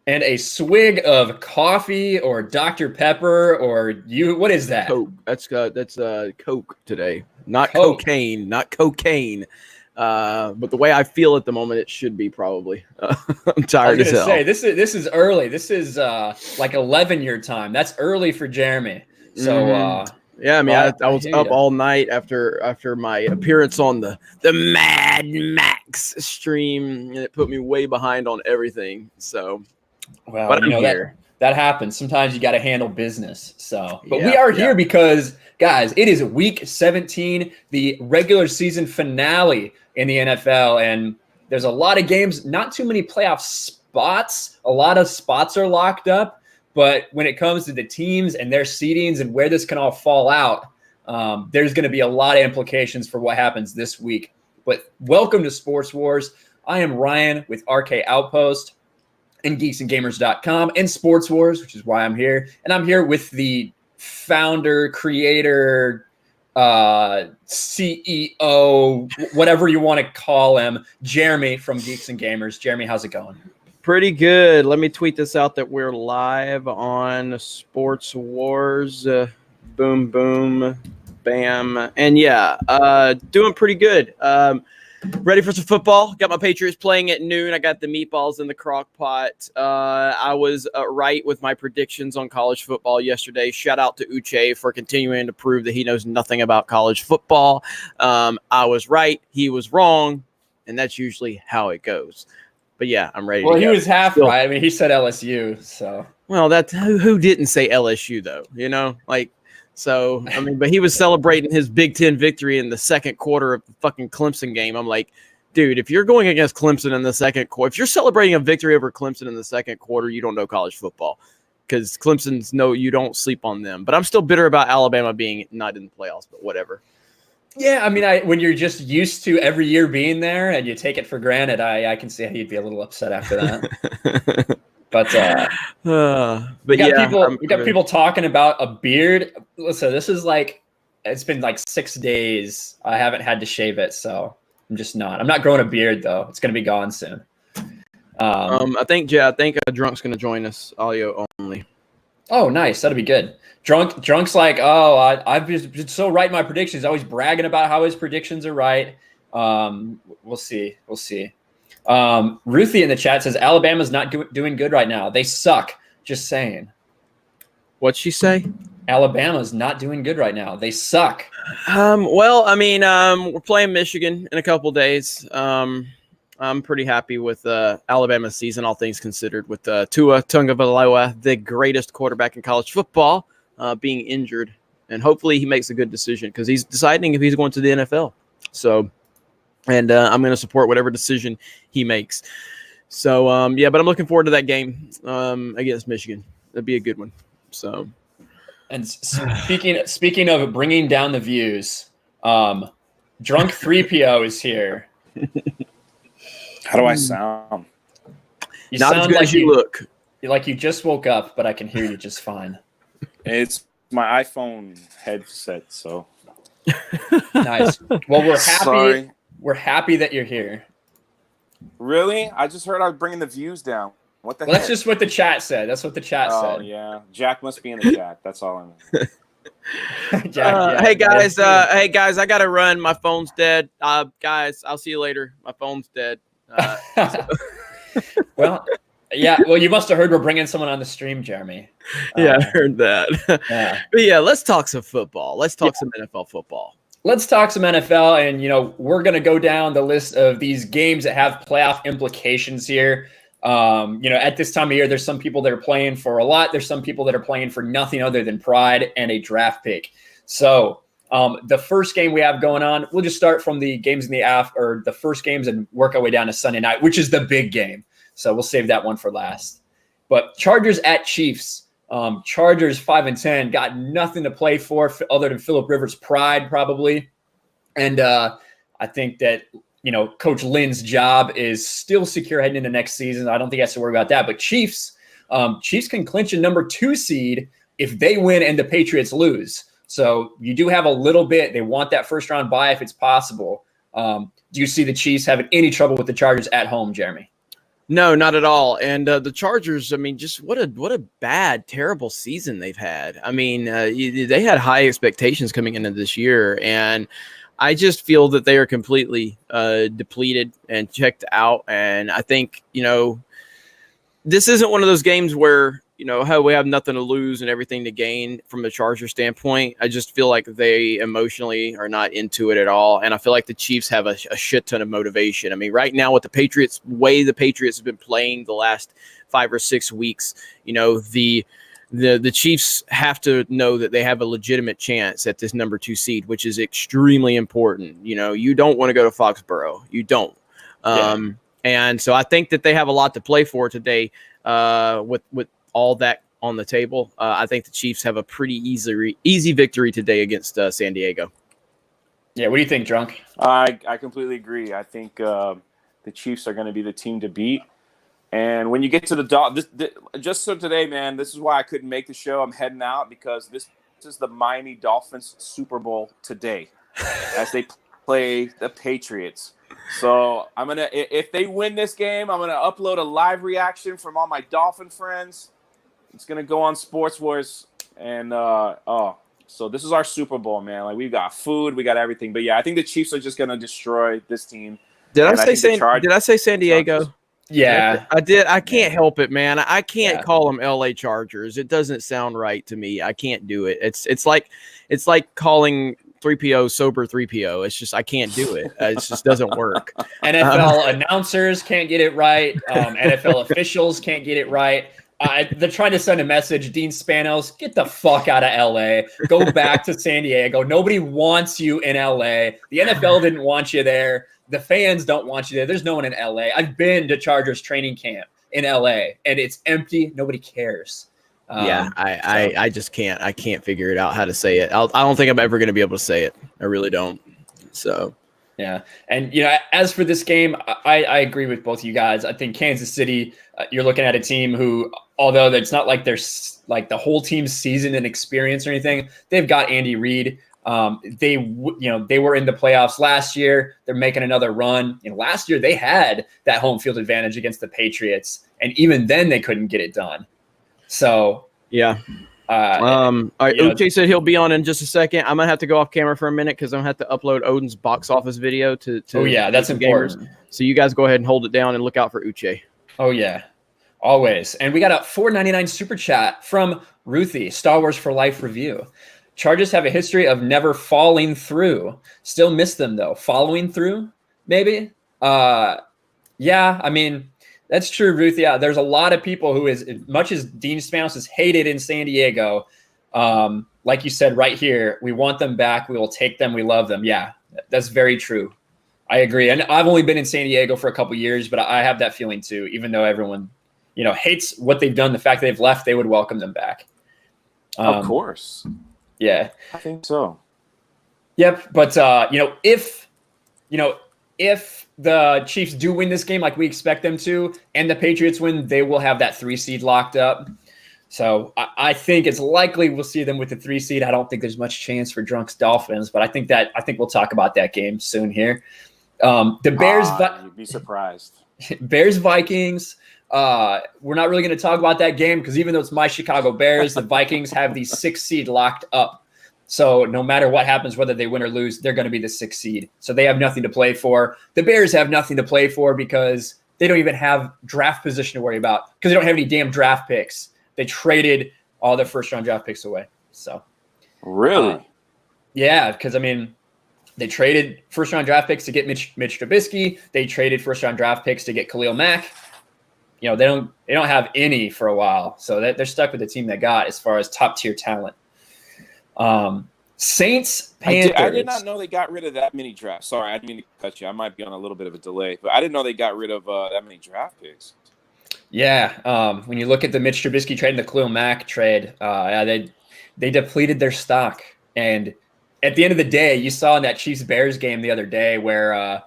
and a swig of coffee or Dr. Pepper or what is that? Coke. That's Coke today. Not Coke. cocaine. Not cocaine. But the way I feel at the moment, it should be probably. I'm tired as hell. This is early. This is like 11 your time. That's early for Jeremy. So yeah, I mean, I was up all night after my appearance on the Mad Max stream, and it put me way behind on everything. So, well, but I'm here. That happens. Sometimes you got to handle business. So, but we are here because, guys, it is week 17, the regular season finale in the NFL, and there's a lot of games, not too many playoff spots. A lot of spots are locked up. But when it comes to the teams and their seedings and where this can all fall out, there's going to be a lot of implications for what happens this week. But welcome to Sports Wars. I am Ryan with RK Outpost and geeksandgamers.com and Sports Wars, which is why I'm here. And I'm here with the founder, creator, CEO, whatever you want to call him, Jeremy from Geeks and Gamers. Jeremy, how's it going? Pretty good. Let me tweet this out that we're live on Sports Wars. Boom, boom, bam. And doing pretty good. Ready for some football. Got my Patriots playing at noon. I got the meatballs in the crock pot. I was right with my predictions on college football yesterday. Shout out to Uche for continuing to prove that he knows nothing about college football. I was right. He was wrong. And that's usually how it goes. But yeah, I'm ready to go. Well, he was half right. I mean, he said LSU, so. Well, that's who didn't say LSU though, So, I mean, but he was celebrating his Big Ten victory in the second quarter of the fucking Clemson game. I'm like, dude, if you're going against Clemson in the second quarter, if you're celebrating a victory over Clemson in the second quarter, you don't know college football, because Clemson's you don't sleep on them. But I'm still bitter about Alabama being not in the playoffs, but whatever. Yeah, I mean, when you're just used to every year being there and you take it for granted, I can see how you'd be a little upset after that. But we got people talking about a beard. Listen, this is it's been like 6 days. I haven't had to shave it, so I'm not growing a beard though. It's gonna be gone soon. I think a drunk's gonna join us, audio only. Oh, nice. That'll be good. Drunk's like, I've just been so right in my predictions. Always bragging about how his predictions are right. We'll see. Ruthie in the chat says Alabama's not doing good right now. They suck. Just saying. What'd she say? Alabama's not doing good right now. They suck. Well, I mean, we're playing Michigan in a couple days. I'm pretty happy with Alabama's season, all things considered, with Tua Tagovailoa, the greatest quarterback in college football, being injured. And hopefully he makes a good decision, because he's deciding if he's going to the NFL. So, and I'm going to support whatever decision he makes. So, but I'm looking forward to that game against Michigan. That'd be a good one. So, and speaking of bringing down the views, Drunk 3PO is here. How do I sound? You Not sound as good as you look. Like you just woke up, but I can hear you just fine. It's my iPhone headset, so. Nice. Well, we're happy. Sorry. We're happy that you're here. Really? I just heard I was bringing the views down. What the heck? That's just what the chat said. That's what the chat said. Oh, yeah. Jack must be in the chat. That's all I know. Hey guys, I gotta run. My phone's dead. Guys, I'll see you later. My phone's dead. Well, you must have heard we're bringing someone on the stream, Jeremy. Yeah, I heard that. Yeah. But yeah, let's talk some football. Let's talk some NFL football. Let's talk some NFL, and we're gonna go down the list of these games that have playoff implications here. At this time of year, there's some people that are playing for a lot. There's some people that are playing for nothing other than pride and a draft pick. So the first game we have going on, we'll just start from the games in the first games and work our way down to Sunday night, which is the big game. So we'll save that one for last. But Chargers at Chiefs. Chargers 5-10, got nothing to play for other than Phillip Rivers' pride, probably. And I think that Coach Lynn's job is still secure heading into next season. I don't think he has to worry about that. But Chiefs can clinch a number 2 seed if they win and the Patriots lose. So you do have a little bit. They want that first round bye if it's possible. Do you see the Chiefs having any trouble with the Chargers at home, Jeremy? No, not at all. And the Chargers, I mean, just what a bad, terrible season they've had. I mean, they had high expectations coming into this year, and I just feel that they are completely depleted and checked out. And I think, this isn't one of those games where, hey, we have nothing to lose and everything to gain from a Charger standpoint. I just feel like they emotionally are not into it at all. And I feel like the Chiefs have a shit ton of motivation. I mean, right now with the Patriots, the Patriots have been playing the last 5 or 6 weeks, the Chiefs have to know that they have a legitimate chance at this number 2 seed, which is extremely important. You don't want to go to Foxborough. You don't. And so I think that they have a lot to play for today with all that on the table. I think the Chiefs have a pretty easy victory today against San Diego. Yeah, what do you think, Drunk? I completely agree. I think the Chiefs are going to be the team to beat. And when you get to just so today, man, this is why I couldn't make the show. I'm heading out because this is the Miami Dolphins Super Bowl today as they play the Patriots. So if they win this game, I'm gonna upload a live reaction from all my Dolphin friends. It's gonna go on Sports Wars, and so this is our Super Bowl, man. Like, we've got food, we got everything. But yeah, I think the Chiefs are just gonna destroy this team. Did I say San Diego? Yeah, I did. I can't help it, man. I can't call them LA Chargers. It doesn't sound right to me. I can't do it. It's like calling 3PO sober 3PO. It's just, I can't do it. It just doesn't work. NFL announcers can't get it right. NFL officials can't get it right. They're trying to send a message. Dean Spanos, get the fuck out of LA. Go back to San Diego. Nobody wants you in LA. The NFL didn't want you there. The fans don't want you there. There's no one in LA. I've been to Chargers training camp in LA, and it's empty. Nobody cares. I just can't. I can't figure it out how to say it. I don't think I'm ever going to be able to say it. I really don't. So. Yeah. And, as for this game, I agree with both of you guys. I think Kansas City, you're looking at a team who, although it's not like they're like the whole team's seasoned and experience or anything, they've got Andy Reid. They were in the playoffs last year. They're making another run. Last year they had that home field advantage against the Patriots, and even then they couldn't get it done. So, yeah. All right, Uche said he'll be on in just a second. I'm gonna have to go off camera for a minute because I'm gonna have to upload Odin's box office video to that's important. Gamers. So you guys go ahead and hold it down and look out for Uche. Oh yeah, always. And we got a $4.99 super chat from Ruthie, Star Wars for Life review. Chargers have a history of never falling through. Still miss them though. Following through, maybe. Yeah, I mean. That's true, Ruth. Yeah, there's a lot of people who, as much as Dean Spanos is hated in San Diego, like you said right here, we want them back. We will take them. We love them. Yeah, that's very true. I agree. And I've only been in San Diego for a couple years, but I have that feeling too. Even though everyone, hates what they've done, the fact they've left, they would welcome them back. Of course. Yeah, I think so. Yep. But if the Chiefs do win this game like we expect them to, and the Patriots win, they will have that 3 seed locked up. So I think it's likely we'll see them with the 3 seed. I don't think there's much chance for Drunk's Dolphins, but I think we'll talk about that game soon here. The Bears, you'd be surprised. Bears Vikings. We're not really going to talk about that game because even though it's my Chicago Bears, the Vikings have the 6 seed locked up. So no matter what happens, whether they win or lose, they're going to be the 6th seed. So they have nothing to play for. The Bears have nothing to play for because they don't even have draft position to worry about because they don't have any damn draft picks. They traded all their first-round draft picks away. So really, yeah, because they traded first-round draft picks to get Mitch Trubisky. They traded first-round draft picks to get Khalil Mack. They don't have any for a while, so they're stuck with the team they got as far as top-tier talent. Saints, Panthers. I did not know they got rid of that many drafts. Sorry, I didn't mean to cut you. I might be on a little bit of a delay, but I didn't know they got rid of that many draft picks. Yeah, when you look at the Mitch Trubisky trade and the Khalil Mack trade, they depleted their stock. And at the end of the day, you saw in that Chiefs-Bears game the other day where,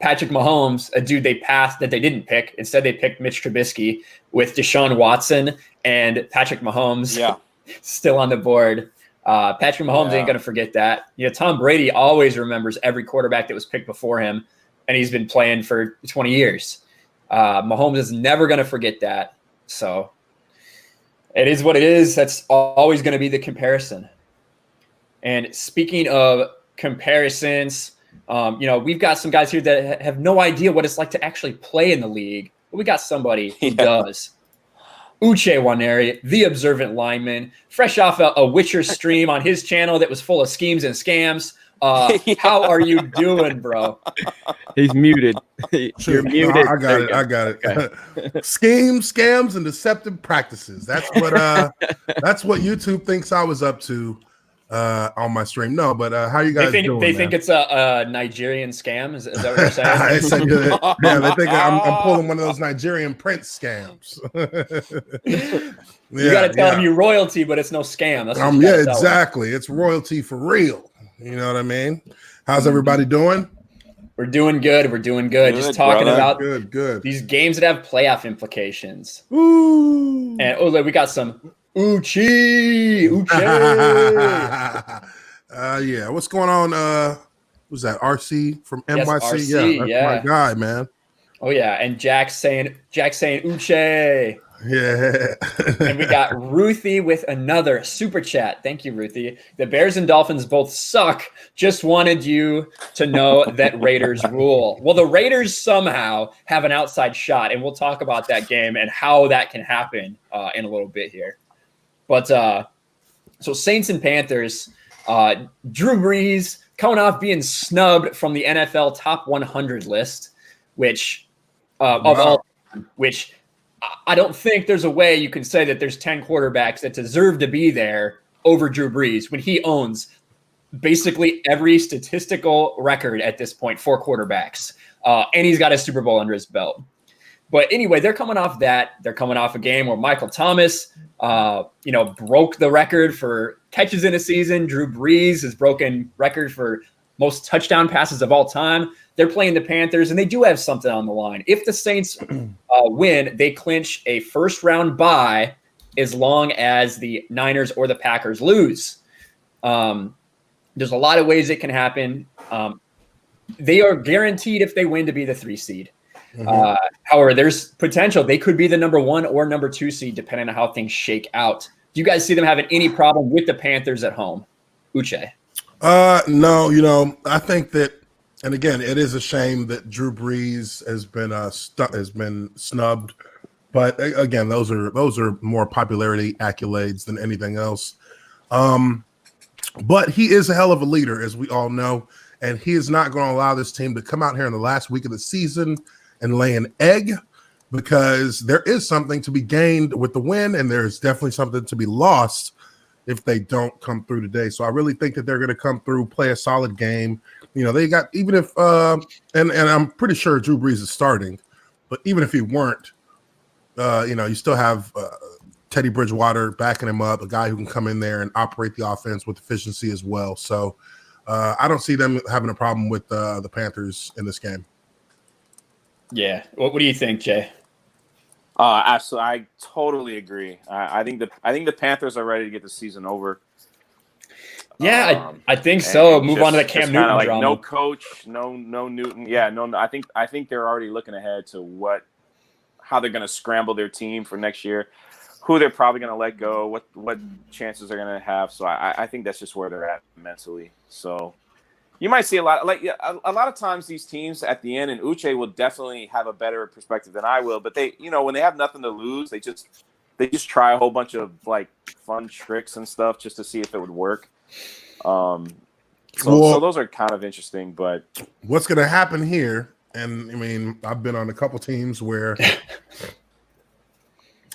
Patrick Mahomes, a dude they passed that they didn't pick. Instead, they picked Mitch Trubisky with Deshaun Watson and Patrick Mahomes. Yeah. Still on the board. Patrick Mahomes ain't going to forget that. Tom Brady always remembers every quarterback that was picked before him, and he's been playing for 20 years. Mahomes is never going to forget that. So it is what it is. That's always going to be the comparison. And speaking of comparisons, we've got some guys here that have no idea what it's like to actually play in the league. But we got somebody who does. Uche Nwaneri, the observant lineman, fresh off a Witcher stream on his channel that was full of schemes and scams. How are you doing, bro? He's muted. You're muted. No, I got it. Okay. Schemes, scams, and deceptive practices. That's what YouTube thinks I was up to on my stream. No, but how you guys doing? They think it's a Nigerian scam. Is that what you're saying? Yeah, they think I'm pulling one of those Nigerian prince scams. You got to tell them you royalty, but it's no scam. That's what exactly. It's royalty for real. You know what I mean? How's everybody doing? We're doing good. Just talking about good. These games that have playoff implications. Ooh. And we got some Uche. Yeah. What's going on? Who's that? RC from NYC? RC, that's my guy, man. Oh yeah, and Jack's saying Uche. Yeah. And we got Ruthie with another super chat. Thank you, Ruthie. The Bears and Dolphins both suck. Just wanted you to know that Raiders rule. Well, the Raiders somehow have an outside shot, and we'll talk about that game and how that can happen in a little bit here. But so Saints and Panthers, Drew Brees coming off being snubbed from the NFL top 100 list, which I don't think there's a way you can say that there's 10 quarterbacks that deserve to be there over Drew Brees when he owns basically every statistical record at this point for quarterbacks. And he's got a Super Bowl under his belt. But anyway, they're coming off that. They're coming off a game where Michael Thomas, broke the record for catches in a season. Drew Brees has broken record for most touchdown passes of all time. They're playing the Panthers, and they do have something on the line. If the Saints win, they clinch a first-round bye as long as the Niners or the Packers lose. There's a lot of ways it can happen. They are guaranteed, if they win, to be the 3 seed. Mm-hmm. However, there's potential. They could be the number 1 or number 2 seed, depending on how things shake out. Do you guys see them having any problem with the Panthers at home? Uche? No, I think that, and again, it is a shame that Drew Brees has been snubbed. But again, those are more popularity accolades than anything else. But he is a hell of a leader, as we all know, and he is not going to allow this team to come out here in the last week of the season and lay an egg, because there is something to be gained with the win, and there's definitely something to be lost if they don't come through today. So I really think that they're going to come through, play a solid game. They got, even if and I'm pretty sure Drew Brees is starting, but even if he weren't, you still have Teddy Bridgewater backing him up, a guy who can come in there and operate the offense with efficiency as well. So I don't see them having a problem with the Panthers in this game. Yeah. What do you think, Jay? Absolutely, I totally agree. I think the Panthers are ready to get the season over. Yeah, I think so. Move on to the Cam Newton drama. No coach, no Newton. Yeah, no. I think they're already looking ahead to how they're going to scramble their team for next year, who they're probably going to let go, what chances they're going to have. So I think that's just where they're at mentally. So you might see a lot of times these teams at the end, and Uche will definitely have a better perspective than I will. But they, when they have nothing to lose, they just try a whole bunch of fun tricks and stuff just to see if it would work. So those are kind of interesting. But what's going to happen here? And I mean, I've been on a couple teams where,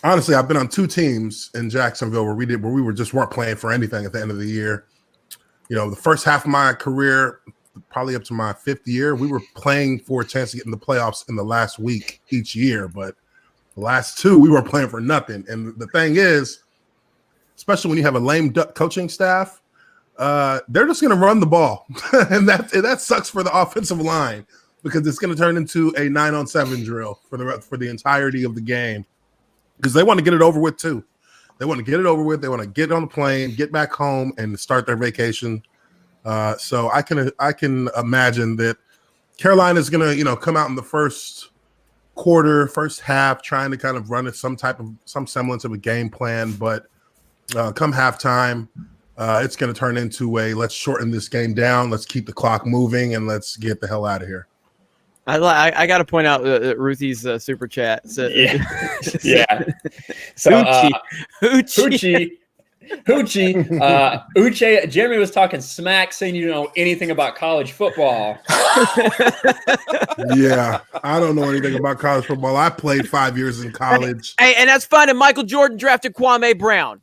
honestly, I've been on 2 teams in Jacksonville where we weren't playing for anything at the end of the year. The first half of my career, probably up to my 5th year, we were playing for a chance to get in the playoffs in the last week each year. But the last 2, we weren't playing for nothing. And the thing is, especially when you have a lame duck coaching staff, they're just going to run the ball. and that sucks for the offensive line, because it's going to turn into a 9-on-7 drill for the entirety of the game, because they want to get it over with too. They want to get it over with. They want to get on the plane, get back home, and start their vacation. So I can imagine that Carolina is going to, come out in the first quarter, first half, trying to kind of run some semblance of a game plan. But come halftime, it's going to turn into let's shorten this game down. Let's keep the clock moving and let's get the hell out of here. I got to point out Ruthie's super chat. So, yeah. So Hoochie. Uche, Jeremy was talking smack, saying you don't know anything about college football. Yeah, I don't know anything about college football. I played 5 years in college. Hey, and that's fine. And Michael Jordan drafted Kwame Brown.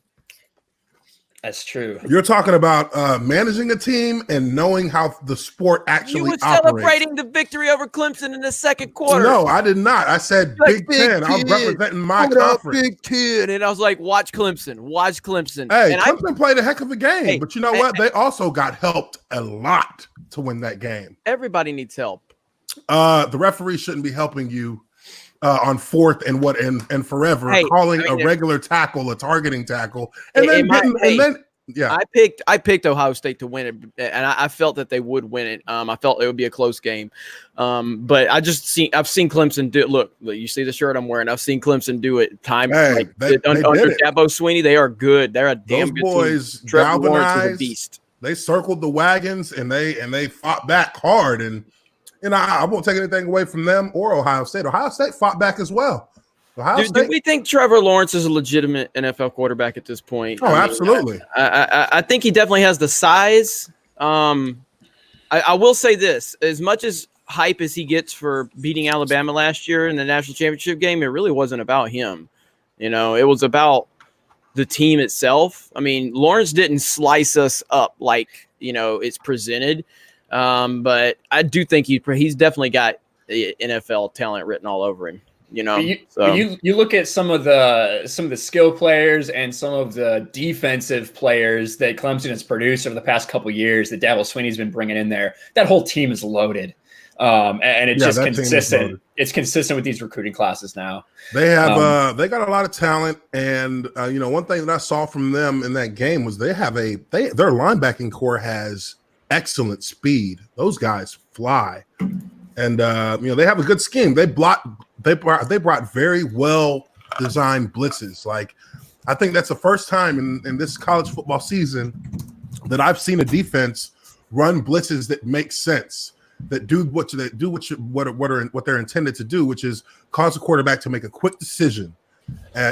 That's true. You're talking about managing a team and knowing how the sport actually operates. You were celebrating the victory over Clemson in the second quarter. No, I did not. I said Big Ten. I'm representing my conference. Big Ten. And I was like, watch Clemson. Watch Clemson. Hey, and Clemson played a heck of a game. But you know what? They also got helped a lot to win that game. Everybody needs help. The referee shouldn't be helping you on fourth and forever, calling a regular tackle a targeting tackle, and then I picked Ohio State to win it, and I felt that they would win it. I felt it would be a close game, but I've seen Clemson do it. Look, you see the shirt I'm wearing. I've seen Clemson do it under Dabo Swinney. They are good. They're a damn good boys team. Trevor Lawrence is a beast. They circled the wagons and they fought back hard. And I won't take anything away from them or Ohio State. Ohio State fought back as well. Do we think Trevor Lawrence is a legitimate NFL quarterback at this point? Oh, absolutely. I think he definitely has the size. I will say this: as much as hype as he gets for beating Alabama last year in the national championship game, it really wasn't about him. It was about the team itself. I mean, Lawrence didn't slice us up like it's presented. But I do think he's definitely got NFL talent written all over him. You look at some of the skill players and some of the defensive players that Clemson has produced over the past couple of years that Dabo Swinney's been bringing in there. That whole team is loaded, and it's just consistent. It's consistent with these recruiting classes now. They have they got a lot of talent, and one thing that I saw from them in that game was their linebacking core has excellent speed. Those guys fly, and they have a good scheme. They brought very well designed blitzes. Like, I think that's the first time in this college football season that I've seen a defense run blitzes that make sense, that do what they're intended to do, which is cause the quarterback to make a quick decision,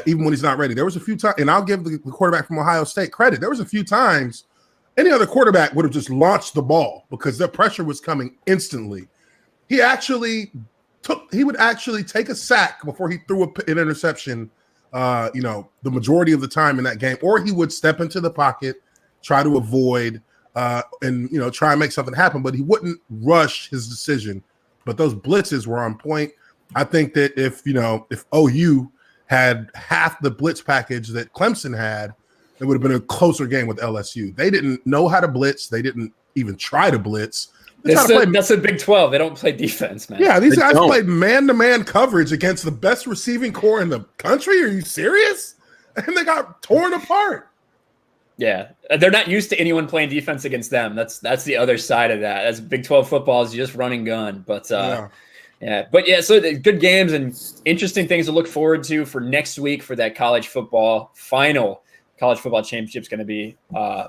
even when he's not ready. There was a few times, and I'll give the quarterback from Ohio State credit. There was a few times any other quarterback would have just launched the ball because their pressure was coming instantly. He would actually take a sack before he threw an interception, the majority of the time in that game, or he would step into the pocket, try to avoid, and try and make something happen, but he wouldn't rush his decision. But those blitzes were on point. I think that if OU had half the blitz package that Clemson had, it would have been a closer game with LSU. They didn't know how to blitz. They didn't even try to blitz. That's a Big 12. They don't play defense, man. Yeah, these guys played man-to-man coverage against the best receiving core in the country. Are you serious? And they got torn apart. Yeah, they're not used to anyone playing defense against them. That's the other side of that. As Big 12 football is just run and gun. But so good games and interesting things to look forward to for next week for that college football final. College football championship is going to be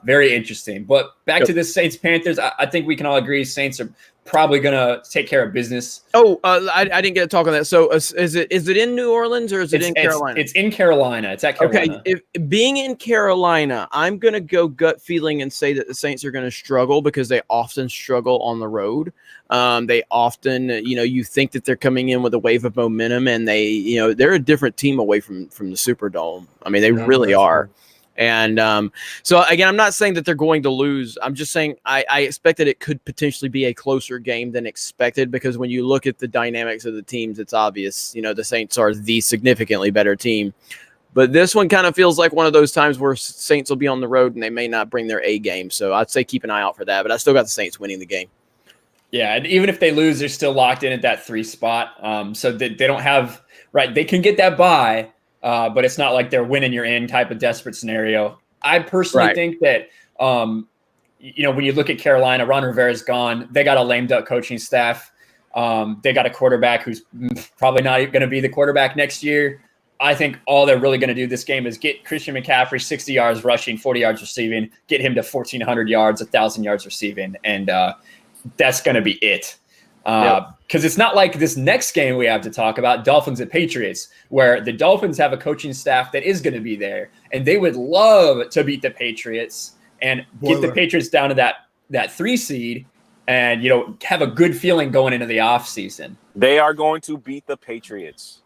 very interesting. But back to this Saints-Panthers, I think we can all agree Saints are probably going to take care of business. I didn't get to talk on that. So is it in New Orleans or is it in Carolina? It's in Carolina. It's at Carolina. Okay, being in Carolina, I'm going to go gut feeling and say that the Saints are going to struggle because they often struggle on the road. They often, you think that they're coming in with a wave of momentum, and they're a different team away from the Superdome. I mean, they really are. Cool. And so, again, I'm not saying that they're going to lose. I'm just saying I expect that it could potentially be a closer game than expected because when you look at the dynamics of the teams, it's obvious, the Saints are the significantly better team. But this one kind of feels like one of those times where Saints will be on the road and they may not bring their A game. So I'd say keep an eye out for that. But I still got the Saints winning the game. Yeah, and even if they lose, they're still locked in at that 3 spot. So they don't have – right, they can get that bye. But it's not like they're winning you're in type of desperate scenario. I personally think that, when you look at Carolina, Ron Rivera's gone. They got a lame duck coaching staff. They got a quarterback who's probably not going to be the quarterback next year. I think all they're really going to do this game is get Christian McCaffrey 60 yards rushing, 40 yards receiving, get him to 1,400 yards, 1,000 yards receiving, and that's going to be it. Because it's not like this next game we have to talk about, Dolphins and Patriots, where the Dolphins have a coaching staff that is going to be there, and they would love to beat the Patriots and get the Patriots down to that 3 seed and, have a good feeling going into the offseason. They are going to beat the Patriots.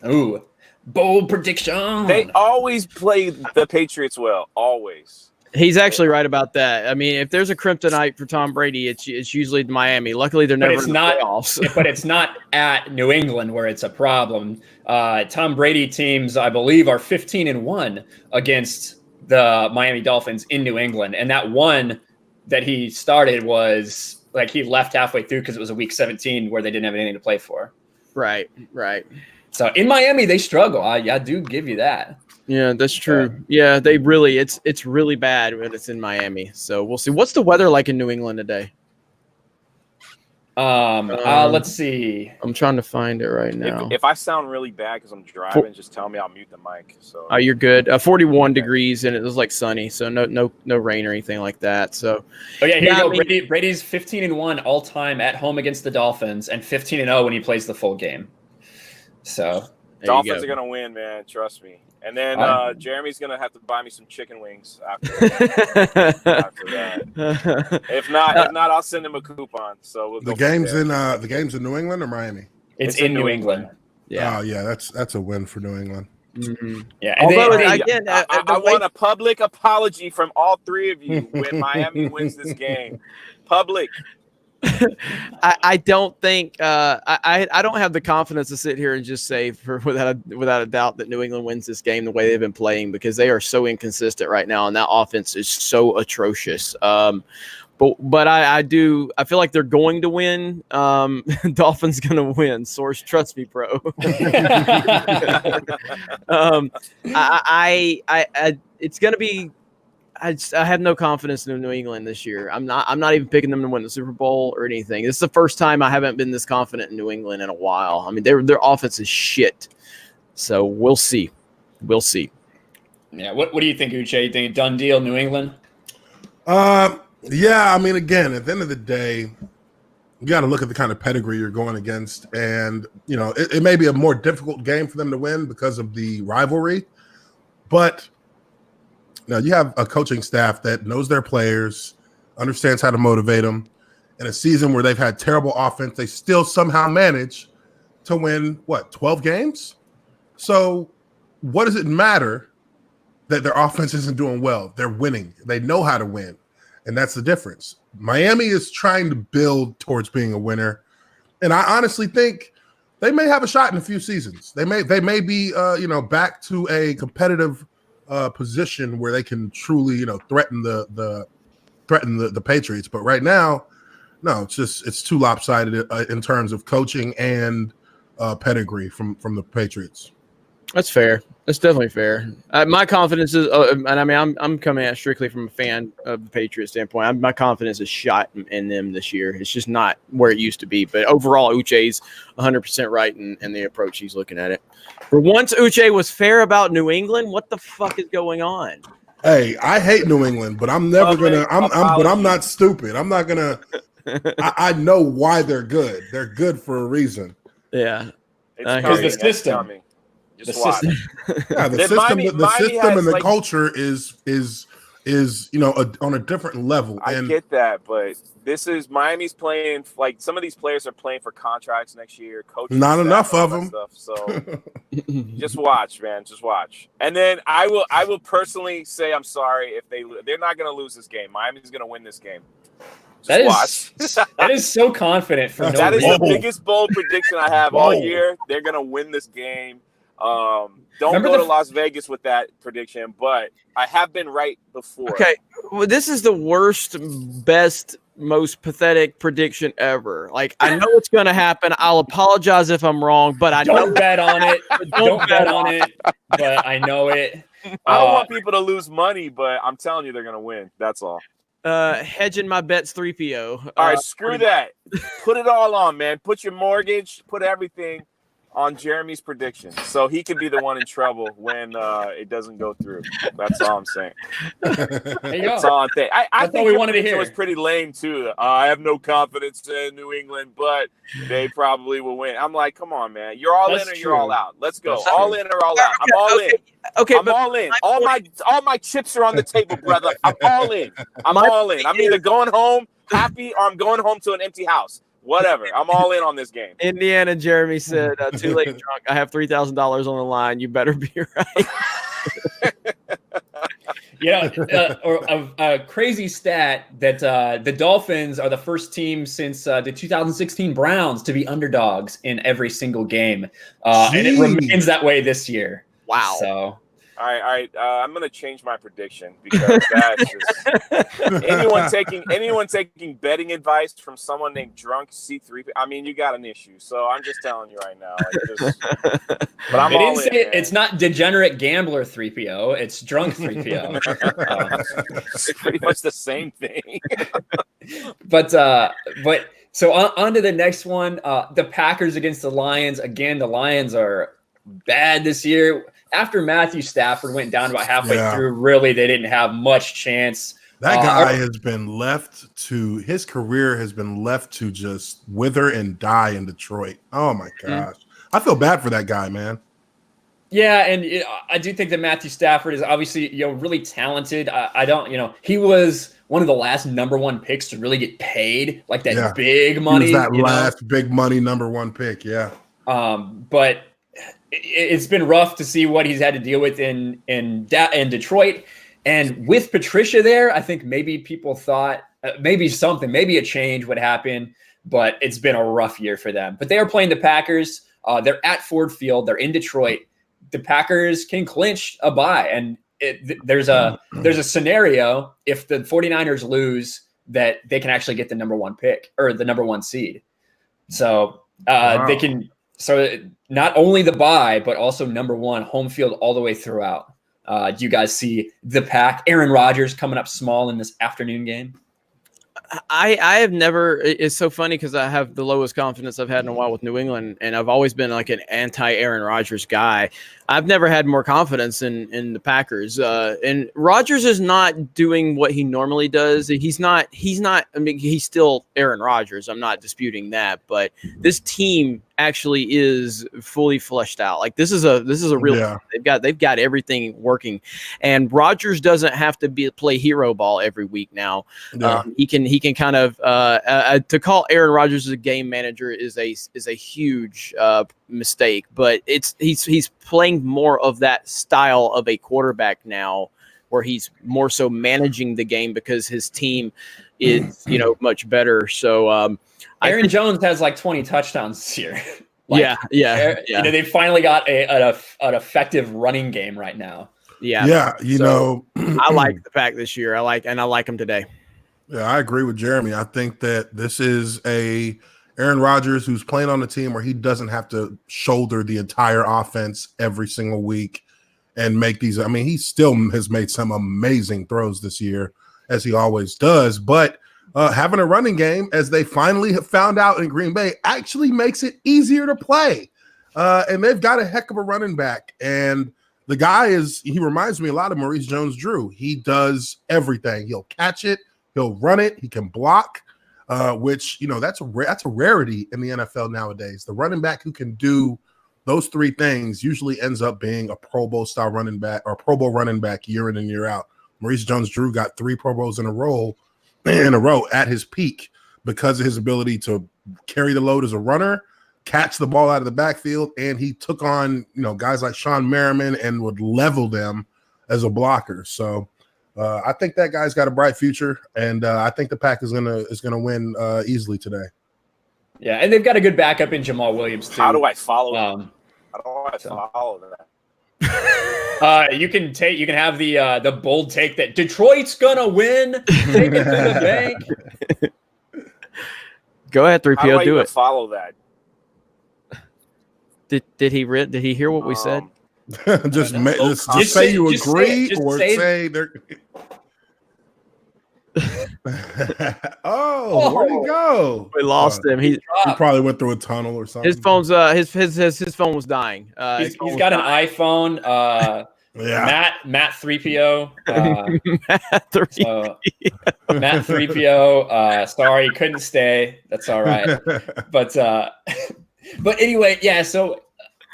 Ooh. Bold prediction. They always play the Patriots well, always. He's actually right about that. I mean, if there's a kryptonite for Tom Brady, it's usually Miami. Luckily, they're never in the playoffs. But it's not at New England where it's a problem. Tom Brady teams, I believe, are 15-1 against the Miami Dolphins in New England, and that one that he started was like he left halfway through because it was a week 17 where they didn't have anything to play for. Right. So in Miami, they struggle. I do give you that. Yeah, that's true. Yeah, they really it's really bad when it's in Miami. So we'll see. What's the weather like in New England today? Let's see. I'm trying to find it right now. If I sound really bad because I'm driving, just tell me. I'll mute the mic. So you're good. 41 degrees and it was like sunny, so no rain or anything like that. So here you go. Brady's 15-1 all time at home against the Dolphins and 15-0 when he plays the full game. So Dolphins are gonna win, man. Trust me. And then Jeremy's gonna have to buy me some chicken wings after that. If not, I'll send him a coupon. So we'll go the game's in New England or Miami? It's in New England. Yeah. Oh yeah, that's a win for New England. Mm-hmm. Yeah. Although I want a public apology from all 3 of you when Miami wins this game. Public. I don't think I don't have the confidence to sit here and just say without a doubt that New England wins this game the way they've been playing, because they are so inconsistent right now and that offense is so atrocious. But I feel like they're going to win. Dolphins going to win. Source, trust me, bro. It's going to be. I have no confidence in New England this year. I'm not even picking them to win the Super Bowl or anything. This is the first time I haven't been this confident in New England in a while. I mean, their offense is shit. So we'll see. Yeah. What do you think, Uche? You think done deal, New England? Yeah. I mean, again, at the end of the day, you got to look at the kind of pedigree you're going against, and it may be a more difficult game for them to win because of the rivalry, but. Now, you have a coaching staff that knows their players, understands how to motivate them. In a season where they've had terrible offense, they still somehow manage to win, 12 games? So what does it matter that their offense isn't doing well? They're winning. They know how to win, and that's the difference. Miami is trying to build towards being a winner, and I honestly think they may have a shot in a few seasons. They may be, back to a competitive position where they can truly, threaten the Patriots. But right now, no, it's too lopsided in terms of coaching and pedigree from the Patriots. That's fair. That's definitely fair. My confidence is, and I mean, I'm coming at it strictly from a fan of the Patriots standpoint. My confidence is shot in them this year. It's just not where it used to be. But overall, Uche's 100% right in the approach he's looking at it. For once, Uche was fair about New England. What the fuck is going on? Hey, I hate New England, but I'm never gonna. But I'm not stupid. I'm not gonna. I know why they're good. They're good for a reason. Yeah, because the system. Just watch. Yeah, the system and the culture is on a different level. I get that, but this is Miami's playing like some of these players are playing for contracts next year. Coaching not enough of them. Stuff, so just watch, man. Just watch. And then I will personally say I'm sorry if they're not going to lose this game. Miami's going to win this game. That is so confident for no That is reason. the biggest bold prediction I have all year. They're going to win this game. Don't go to Las Vegas with that prediction, but I have been right before. Okay, well, this is the worst, best, most pathetic prediction ever. Like, I know it's going to happen. I'll apologize if I'm wrong, but don't bet on it. Don't bet on it. But I know it. I don't want people to lose money, but I'm telling you they're going to win. That's all. Hedging my bets 3PO. All right, screw that. Put it all on, man. Put your mortgage, put everything on Jeremy's prediction, so he can be the one in trouble when it doesn't go through. That's all I'm saying. There you That's go. all I'm saying. I That's think all we your wanted to prediction hear. was pretty lame too. I have no confidence in New England, but they probably will win. I'm like, come on, man. You're all That's in or you're all true. out. Let's go. That's All true. in or all out. I'm all in. Okay, I'm all in. All my chips are on the table, brother. I'm all in. I'm all in. I'm either going home happy or I'm going home to an empty house. Whatever. I'm all in on this game. Indiana Jeremy said, too late drunk. I have $3,000 on the line. You better be right. Or a crazy stat that the Dolphins are the first team since the 2016 Browns to be underdogs in every single game. And it remains that way this year. Wow. So. All right. I'm gonna change my prediction because that's just anyone taking betting advice from someone named Drunk C3. I mean, you got an issue. So I'm just telling you right now. But I'm They all didn't say in. it's not degenerate gambler 3PO. It's drunk 3PO. It's pretty much the same thing. But so on to the next one. The Packers against the Lions. Again, the Lions are bad this year. After Matthew Stafford went down about halfway through, really, they didn't have much chance. That guy has been left to – his career has been left to just wither and die in Detroit. Oh, my gosh. I feel bad for that guy, man. Yeah, and I do think that Matthew Stafford is obviously really talented. He was one of the last number one picks to really get paid, like that big money. He was that last big money number one pick, yeah. But it's been rough to see what he's had to deal with in Detroit. And with Patricia there, I think maybe people thought maybe a change would happen, but it's been a rough year for them. But they are playing the Packers. They're at Ford Field. They're in Detroit. The Packers can clinch a bye. And there's a scenario if the 49ers lose that they can actually get the number one pick or the number one seed. So they can. So not only the bye, but also number one home field all the way throughout. Do you guys see the Pack? Aaron Rodgers coming up small in this afternoon game? I have never. It's so funny because I have the lowest confidence I've had in a while with New England, and I've always been like an anti-Aaron Rodgers guy. I've never had more confidence in the Packers. And Rodgers is not doing what he normally does. He's not. I mean, he's still Aaron Rodgers. I'm not disputing that, but this team actually is fully fleshed out. Like this is a real. They've got everything working, and Rodgers doesn't have to play hero ball every week now. Yeah. He can kind of to call Aaron Rodgers a game manager is a huge mistake, but he's playing more of that style of a quarterback now, where he's more so managing the game because his team is much better. So Aaron Jones has like 20 touchdowns this year. Yeah. They finally got an effective running game right now. Yeah. I like the Pack this year. I like them today. Yeah, I agree with Jeremy. I think that this is a Aaron Rodgers who's playing on a team where he doesn't have to shoulder the entire offense every single week and make these. I mean, he still has made some amazing throws this year, as he always does. But having a running game, as they finally have found out in Green Bay, actually makes it easier to play. And they've got a heck of a running back. And the guy he reminds me a lot of Maurice Jones-Drew. He does everything. He'll catch it. He'll run it. He can block, which, that's a rarity in the NFL nowadays. The running back who can do those three things usually ends up being a Pro Bowl style running back or Pro Bowl running back year in and year out. Maurice Jones-Drew got 3 Pro Bowls in a row at his peak because of his ability to carry the load as a runner, catch the ball out of the backfield, and he took on, guys like Sean Merriman and would level them as a blocker. So I think that guy's got a bright future, and I think the Pack is gonna win easily today. Yeah, and they've got a good backup in Jamal Williams too. How do I follow that? How do I follow that? You can have the bold take that Detroit's gonna win. Take it to the bank. Go ahead, 3PO. How do it. Follow that. Did he hear what we said? just say you agree or say they're. Oh, where'd he go? We lost him. He probably went through a tunnel or something. His phone's his phone was dying. He's got an iPhone. Yeah. Matt 3PO. Matt 3PO. Matt 3PO. Sorry, couldn't stay. That's all right. But anyway, yeah. So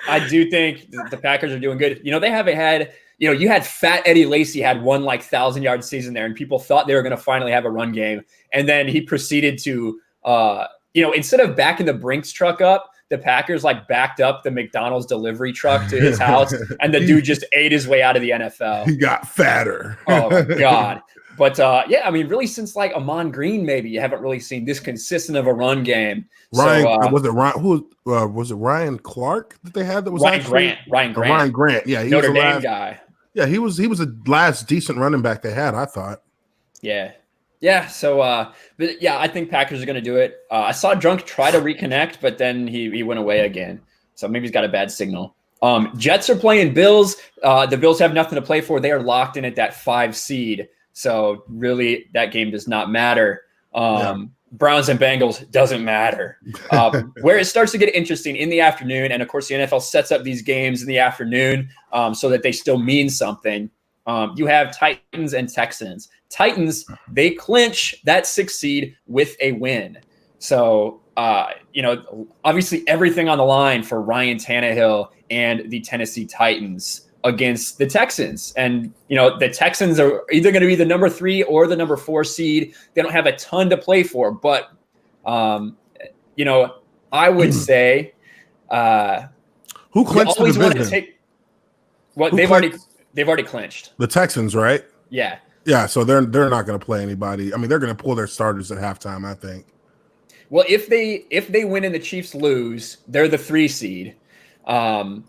I do think the Packers are doing good. You know, they haven't had. You know, you had Fat Eddie Lacy had one like 1,000-yard season there, and people thought they were going to finally have a run game, and then he proceeded to, instead of backing the Brinks truck up, the Packers like backed up the McDonald's delivery truck to his house, and the dude just ate his way out of the NFL. He got fatter. Oh my God. But I mean, really, since like Amon Green, maybe you haven't really seen this consistent of a run game. Ryan, was it Ryan? Who was it? Ryan Clark that they had that was Ryan Grant. Ryan Grant. Yeah, he Notre was Dame guy. Yeah, he was the last decent running back they had, I thought. Yeah. So, but yeah, I think Packers are going to do it. I saw Drunk try to reconnect, but then he went away again. So maybe he's got a bad signal. Jets are playing Bills. The Bills have nothing to play for. They are locked in at that 5 seed. So really, that game does not matter. Browns and Bengals doesn't matter. Where it starts to get interesting in the afternoon, and of course the NFL sets up these games in the afternoon so that they still mean something. You have Titans and Texans. Titans, they clinch that 6 seed with a win. So, obviously everything on the line for Ryan Tannehill and the Tennessee Titans against the Texans. And, the Texans are either going to be the number 3 or the number 4 seed. They don't have a ton to play for, but, I would say who clinched the division? They've already clinched. The Texans, right? Yeah. Yeah, so they're not going to play anybody. I mean, they're going to pull their starters at halftime, I think. Well, if they win and the Chiefs lose, they're the 3 seed. To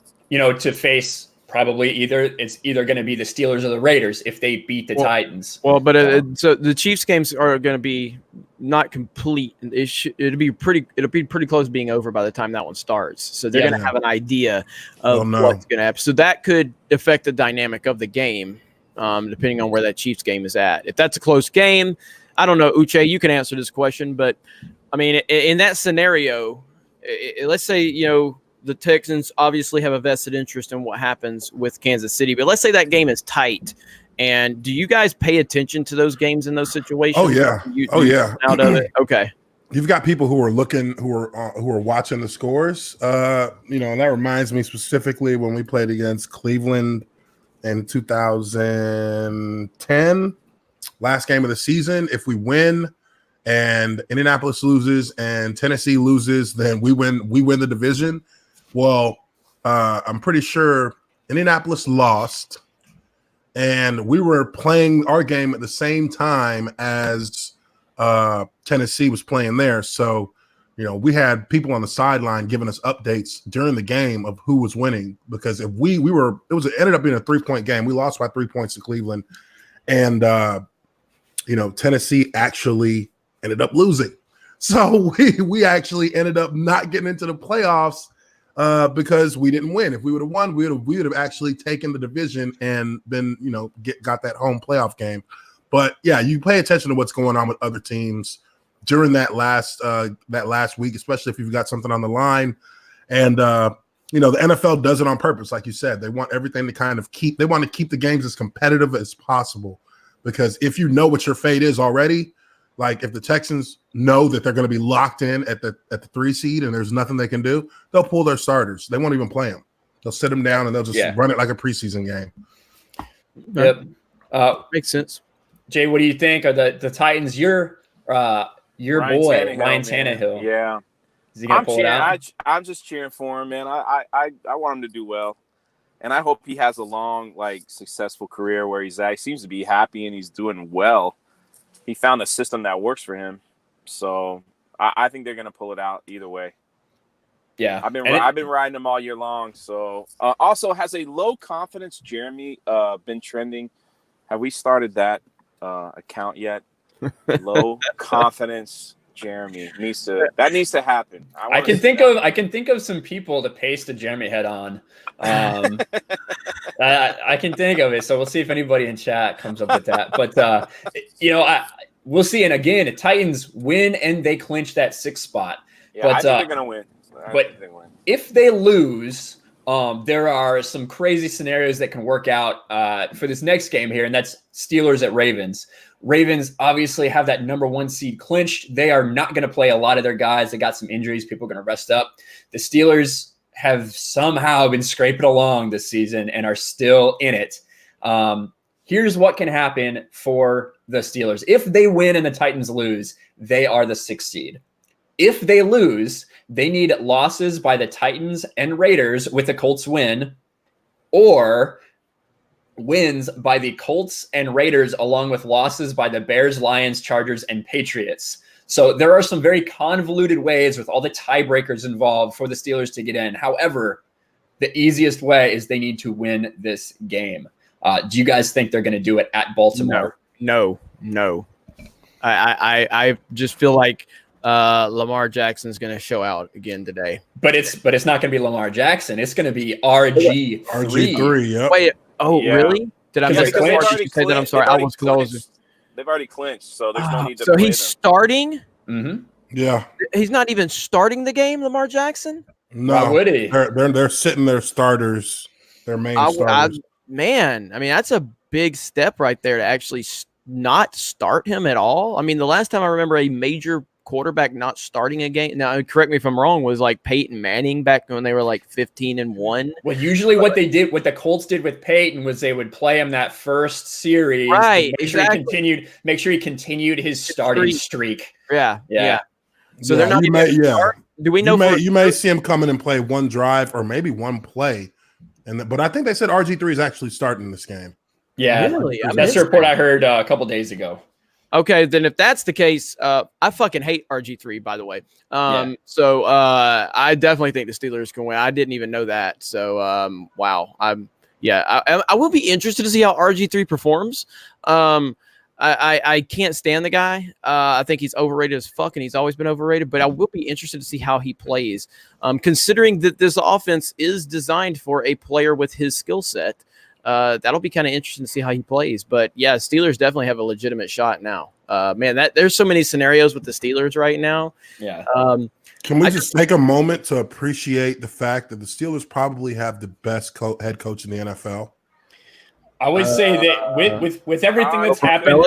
face probably it's either going to be the Steelers or the Raiders if they beat the Titans. Well, but so the Chiefs games are going to be not complete. It'll be pretty close to being over by the time that one starts. So they're going to have an idea of what's going to happen. So that could affect the dynamic of the game, depending on where that Chiefs game is at. If that's a close game, I don't know, Uche, you can answer this question, but I mean, in that scenario, let's say, the Texans obviously have a vested interest in what happens with Kansas City, but let's say that game is tight. And do you guys pay attention to those games in those situations? Oh yeah. Out of it. Okay. You've got people who are looking, who are watching the scores. And that reminds me specifically when we played against Cleveland in 2010, last game of the season. If we win and Indianapolis loses and Tennessee loses, then we win the division. Well, I'm pretty sure Indianapolis lost, and we were playing our game at the same time as Tennessee was playing there. So, we had people on the sideline giving us updates during the game of who was winning, because if it ended up being a 3-point game. We lost by 3 points to Cleveland, and Tennessee actually ended up losing. So we actually ended up not getting into the playoffs because we didn't win. If we would have won, we would have actually taken the division and been, got that home playoff game. But yeah, you pay attention to what's going on with other teams during that last week, especially if you've got something on the line. And the NFL does it on purpose, like you said. They want everything to they want to keep the games as competitive as possible, because if you know what your fate is already, like if the Texans know that they're going to be locked in at the 3 seed and there's nothing they can do, they'll pull their starters. They won't even play them. They'll sit them down and they'll just run it like a preseason game. Yep. Makes sense. Jay, what do you think? Are the Titans your boy, Ryan Tannehill? Yeah. Is he gonna pull it out? I'm just cheering for him, man. I want him to do well. And I hope he has a long, successful career where he's at. He seems to be happy and he's doing well. He found a system that works for him. So I think they're going to pull it out either way. Yeah. I've been riding him all year long. So also, has a low confidence Jeremy been trending? Have we started that account yet? Low confidence Jeremy needs to happen. I can think of some people to paste the Jeremy head on. I can think of it. So we'll see if anybody in chat comes up with that. But we'll see. And again, the Titans win and they clinch that 6th spot. Yeah, But I think they're going to win. but if they lose, there are some crazy scenarios that can work out for this next game here, and that's Steelers at Ravens. Ravens obviously have that number 1 seed clinched. They are not going to play a lot of their guys. They got some injuries. People are going to rest up. The Steelers have somehow been scraping along this season and are still in it. Here's what can happen for the Steelers. If they win and the Titans lose, they are the 6th seed. If they lose, they need losses by the Titans and Raiders with the Colts win, or wins by the Colts and Raiders along with losses by the Bears, Lions, Chargers, and Patriots. So there are some very convoluted ways with all the tiebreakers involved for the Steelers to get in. However, the easiest way is they need to win this game. Do you guys think they're going to do it at Baltimore? No. I just feel like Lamar Jackson's going to show out again today. But it's not going to be Lamar Jackson. It's going to be RG3. RG3, yep. Wait, really? Did I miss that? I'm sorry. They've already clinched, so there's no need to So play he's them. starting? Mm-hmm. Yeah. He's not even starting the game, Lamar Jackson? No. Why would he? They're sitting their starters, their main starters. Man, I mean, that's a big step right there to actually not start him at all. I mean, the last time I remember a major quarterback not starting a game, now correct me if I'm wrong, was like Peyton Manning back when they were like 15-1. Well, usually what the Colts did with Peyton was they would play him that first series, right? Make sure he continued his starting streak. Yeah. So Yeah, they're not. Do we know? You may see him come in and play one drive or maybe one play, but I think they said RG3 is actually starting this game. Yeah, really? That's the report I heard a couple days ago. Okay, then if that's the case, I fucking hate RG3, by the way. So I definitely think the Steelers can win. I didn't even know that. So wow, I will be interested to see how RG3 performs. I can't stand the guy. I think he's overrated as fuck, and he's always been overrated. But I will be interested to see how he plays, considering that this offense is designed for a player with his skill set. That'll be kind of interesting to see how he plays. But yeah, Steelers definitely have a legitimate shot now. Man, there's so many scenarios with the Steelers right now. Yeah. Can we just take a moment to appreciate the fact that the Steelers probably have the best head coach in the NFL? I would say that with everything that's happened,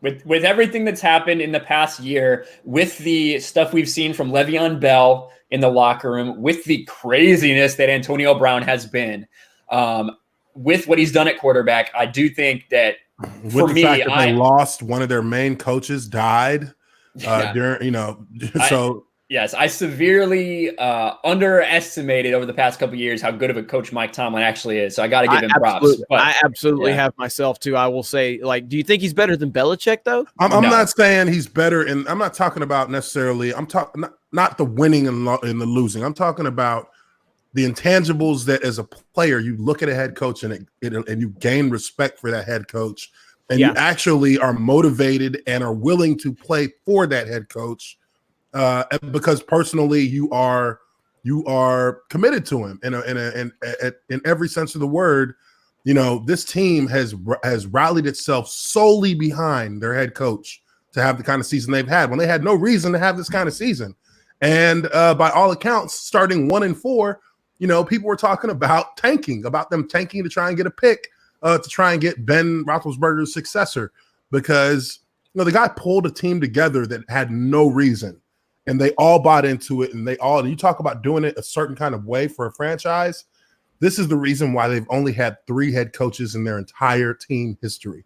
with everything that's happened in the past year, with the stuff we've seen from Le'Veon Bell in the locker room, with the craziness that Antonio Brown has been, with what he's done at quarterback, I do think that they lost one of their main coaches, died during, Yes, I severely underestimated over the past couple of years how good of a coach Mike Tomlin actually is. So I got to give him props. But, I absolutely have myself too. I will say, do you think he's better than Belichick though? I'm not saying he's better, and I'm not talking about necessarily. I'm talking not the winning and the losing. I'm talking about the intangibles that as a player you look at a head coach and you gain respect for that head coach, and you actually are motivated and are willing to play for that head coach. Because personally you are committed to him in every sense of the word. This team has rallied itself solely behind their head coach to have the kind of season they've had when they had no reason to have this kind of season. And by all accounts, starting 1-4, people were talking about them tanking to try and get a pick to try and get Ben Roethlisberger's successor, because the guy pulled a team together that had no reason. And they all bought into it, and you talk about doing it a certain kind of way for a franchise. This is the reason why they've only had 3 head coaches in their entire team history.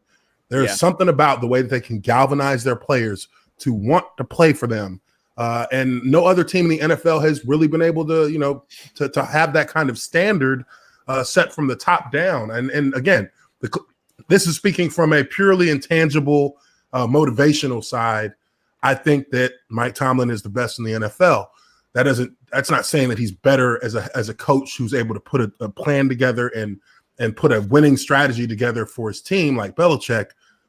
There's something about the way that they can galvanize their players to want to play for them. And no other team in the NFL has really been able to, to have that kind of standard set from the top down. And again, this is speaking from a purely intangible, motivational side. I think that Mike Tomlin is the best in the NFL. That's not saying that he's better as a coach who's able to put a plan together and put a winning strategy together for his team like Belichick.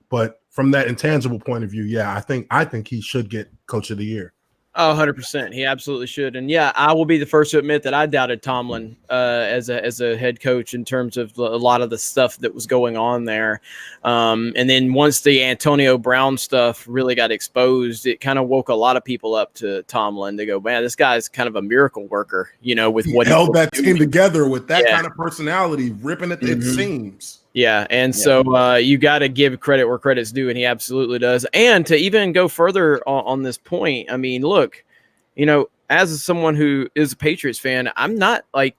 But from that intangible point of view, I think he should get Coach of the Year. Oh, 100%. He absolutely should. And yeah, I will be the first to admit that I doubted Tomlin as a head coach in terms of a lot of the stuff that was going on there. And then once the Antonio Brown stuff really got exposed, it kind of woke a lot of people up to Tomlin to go, man, this guy's kind of a miracle worker, with what he held that team together with that kind of personality, ripping at its seams. Yeah, and so you got to give credit where credit's due, and he absolutely does. And to even go further on this point, I mean, look, as someone who is a Patriots fan, I'm not like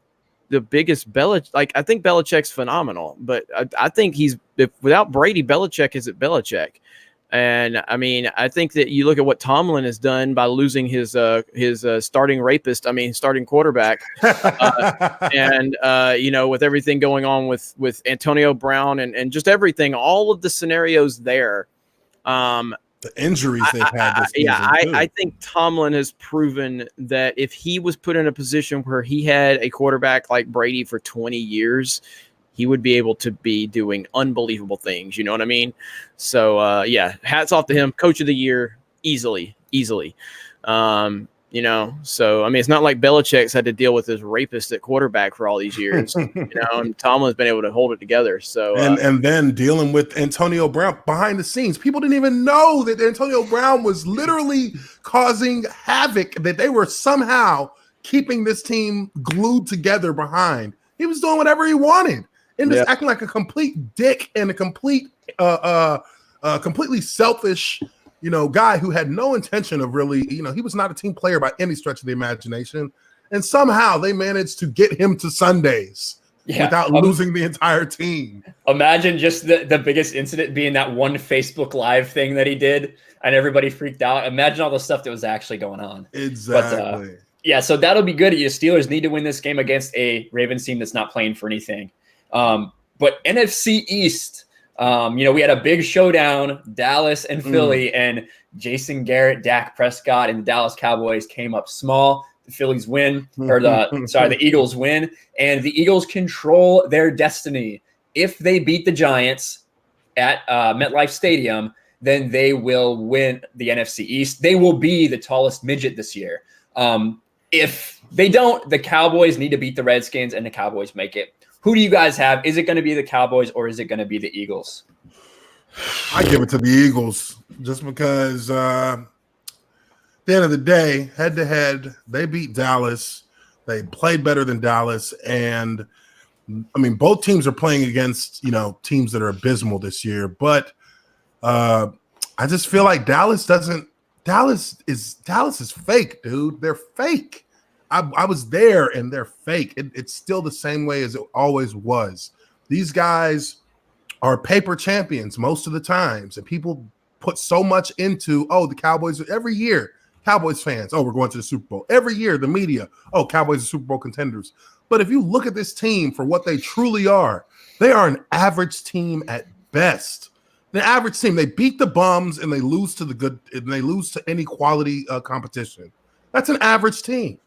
the biggest Belichick. Like, I think Belichick's phenomenal, but I think without Brady, Belichick isn't Belichick. And I mean, I think that you look at what Tomlin has done by losing his starting quarterback, and with everything going on with Antonio Brown and just everything, all of the scenarios there. The injuries they've had this season. I think Tomlin has proven that if he was put in a position where he had a quarterback like Brady for 20 years, he would be able to be doing unbelievable things. You know what I mean? So, hats off to him. Coach of the year, easily. So, I mean, it's not like Belichick's had to deal with this rapist at quarterback for all these years, and Tomlin's been able to hold it together. So, and then dealing with Antonio Brown behind the scenes, people didn't even know that Antonio Brown was literally causing havoc, that they were somehow keeping this team glued together behind. He was doing whatever he wanted and just acting like a complete dick and a complete, completely selfish, guy who had no intention of really, he was not a team player by any stretch of the imagination. And somehow they managed to get him to Sundays without losing the entire team. Imagine just the biggest incident being that one Facebook Live thing that he did and everybody freaked out. Imagine all the stuff that was actually going on. Exactly. But, so that'll be good. You Steelers need to win this game against a Ravens team that's not playing for anything. But NFC East, we had a big showdown, Dallas and Philly, and Jason Garrett, Dak Prescott, and the Dallas Cowboys came up small. The Phillies win, the Eagles win, and the Eagles control their destiny. If they beat the Giants at MetLife Stadium, then they will win the NFC East. They will be the tallest midget this year. If they don't, the Cowboys need to beat the Redskins, and the Cowboys make it. Who do you guys have? Is it going to be the Cowboys or is it going to be the Eagles? I give it to the Eagles just because at the end of the day, head to head, they beat Dallas. They played better than Dallas. And I mean, both teams are playing against, teams that are abysmal this year. But I just feel like Dallas is fake, dude. They're fake. I was there and they're fake. It's still the same way as it always was. These guys are paper champions most of the times, and people put so much into, the Cowboys every year. Cowboys fans, we're going to the Super Bowl. Every year, the media, Cowboys are Super Bowl contenders. But if you look at this team for what they truly are, they are an average team at best. An average team. They beat the bums and they lose to the good, and they lose to any quality competition. That's an average team.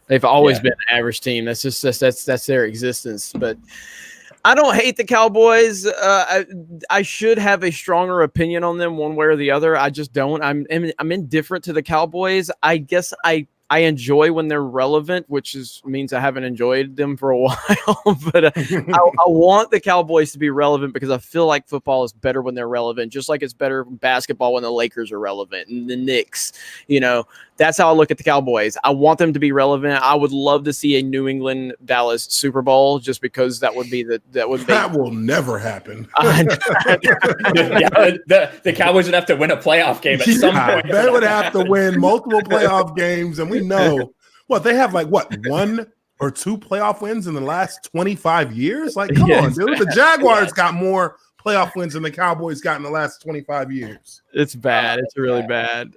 They've always been an average team. That's just that's their existence. But I don't hate the Cowboys. I should have a stronger opinion on them one way or the other. I just don't. I'm indifferent to the Cowboys. I guess I enjoy when they're relevant, which means I haven't enjoyed them for a while. But I want the Cowboys to be relevant because I feel like football is better when they're relevant, just like it's better basketball when the Lakers are relevant and the Knicks. That's how I look at the Cowboys. I want them to be relevant. I would love to see a New England Dallas Super Bowl just because that will never happen. The Cowboys would have to win a playoff game at some point. They would have to win multiple playoff games, and we know they have one or two playoff wins in the last 25 years. Like, come on, dude. The Jaguars got more playoff wins than the Cowboys got in the last 25 years. It's bad. It's really bad.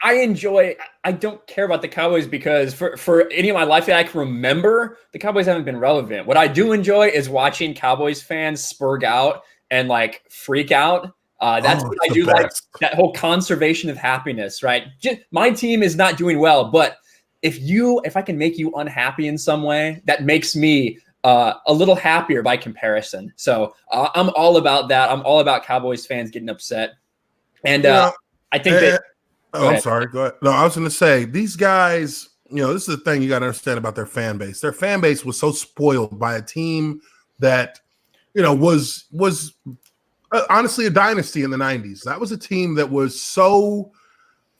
I don't care about the Cowboys because for any of my life that I can remember, the Cowboys haven't been relevant. What I do enjoy is watching Cowboys fans spurg out and freak out. That's what I do, like that whole conservation of happiness, right? My team is not doing well, but if I can make you unhappy in some way, that makes me a little happier by comparison. So I'm all about that. I'm all about Cowboys fans getting upset. And I think that Oh, I'm sorry. Go ahead. No, I was going to say these guys. This is the thing you got to understand about their fan base. Their fan base was so spoiled by a team that was honestly a dynasty in the 90s. That was a team that was so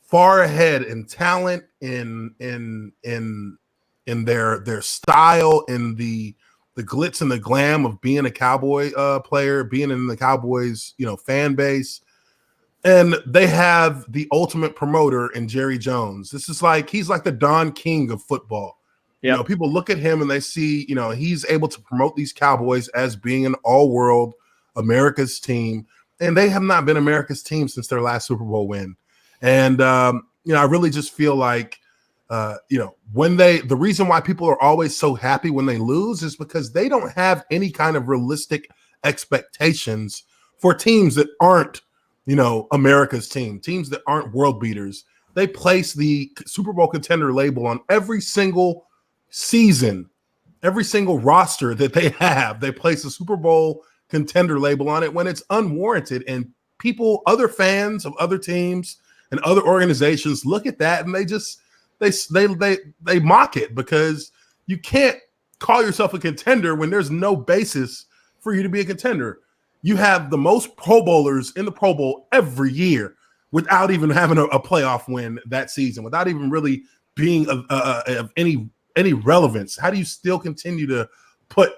far ahead in talent, in their style, in the glitz and the glam of being a Cowboy player, being in the Cowboys fan base. And they have the ultimate promoter in Jerry Jones. This is he's like the Don King of football. Yep. People look at him and they see, he's able to promote these Cowboys as being an all-world America's team. And they have not been America's team since their last Super Bowl win. And, I really just feel like, the reason why people are always so happy when they lose is because they don't have any kind of realistic expectations for teams that aren't, America's teams that aren't world beaters. They place the Super Bowl contender label on every single season, every single roster that they have. They place a Super Bowl contender label on it when it's unwarranted. And people, other fans of other teams and other organizations look at that and they mock it, because you can't call yourself a contender when there's no basis for you to be a contender. You have the most Pro Bowlers in the Pro Bowl every year without even having a playoff win that season, without even really being of any relevance. How do you still continue to put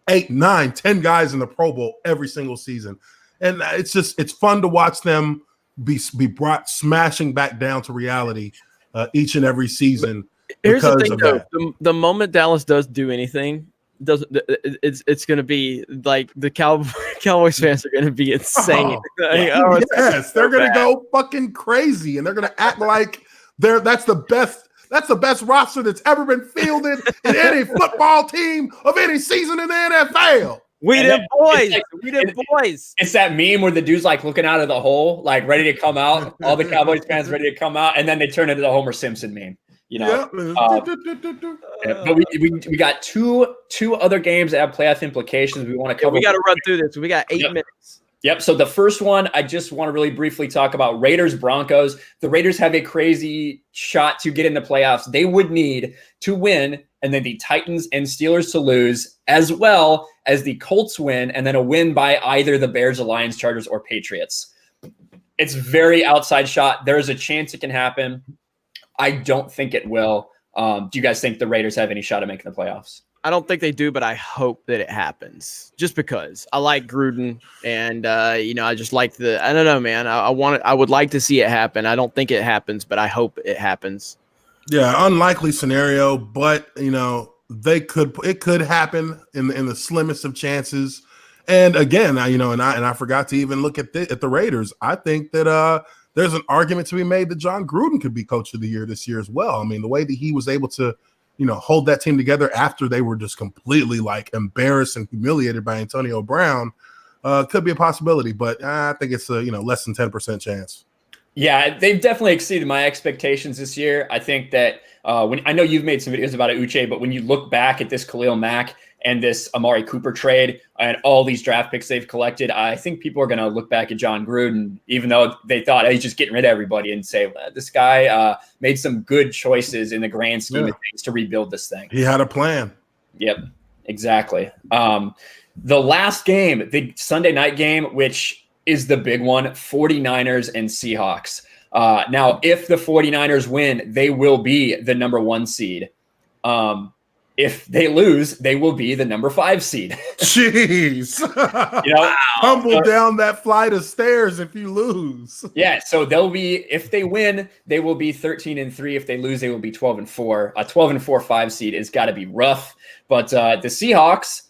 8, 9, 10 guys in the Pro Bowl every single season? And it's fun to watch them be brought smashing back down to reality each and every season. Here's the thing, though: the moment Dallas does do anything, it's going to be like the Cowboys fans are going to be insane. Yes, they're going to go fucking crazy, and they're going to act like that's the best roster that's ever been fielded in any football team of any season in the NFL. We did boys. It's that meme where the dude's looking out of the hole, ready to come out. All the Cowboys fans ready to come out, and then they turn into the Homer Simpson meme. But we got two other games that have playoff implications we want to cover. We got to run through this. We got 8 minutes. Yep. So the first one, I just want to really briefly talk about Raiders Broncos. The Raiders have a crazy shot to get in the playoffs. They would need to win, and then the Titans and Steelers to lose, as well as the Colts win, and then a win by either the Bears, the Lions, Chargers, or Patriots. It's very outside shot. There is a chance it can happen. I don't think it will. Do you guys think the Raiders have any shot at making the playoffs? I don't think they do, but I hope that it happens. Just because I like Gruden, and I just like I don't know, man. I would like to see it happen. I don't think it happens, but I hope it happens. Yeah, unlikely scenario, but it could happen in the slimmest of chances. And again, I forgot to even look at the Raiders. I think that there's an argument to be made that John Gruden could be coach of the year this year as well. I mean, the way that he was able to, hold that team together after they were just completely embarrassed and humiliated by Antonio Brown could be a possibility. But I think it's a less than 10% chance. Yeah, they've definitely exceeded my expectations this year. I think that when I know you've made some videos about it, Uche, but when you look back at this Khalil Mack and this Amari Cooper trade and all these draft picks they've collected, I think people are going to look back at John Gruden, even though they thought he's just getting rid of everybody, and say, well, this guy made some good choices in the grand scheme of things to rebuild this thing. He had a plan. Yep, exactly. The last game, the Sunday night game, which is the big one, 49ers and Seahawks. Now, if the 49ers win, they will be the number 1 seed. If they lose, they will be the number 5 seed. Jeez. Tumble down that flight of stairs if you lose. Yeah, so they'll be, if they win, they will be 13-3. If they lose, they will be 12-4. A 12-4 5 seed has got to be rough. But the Seahawks,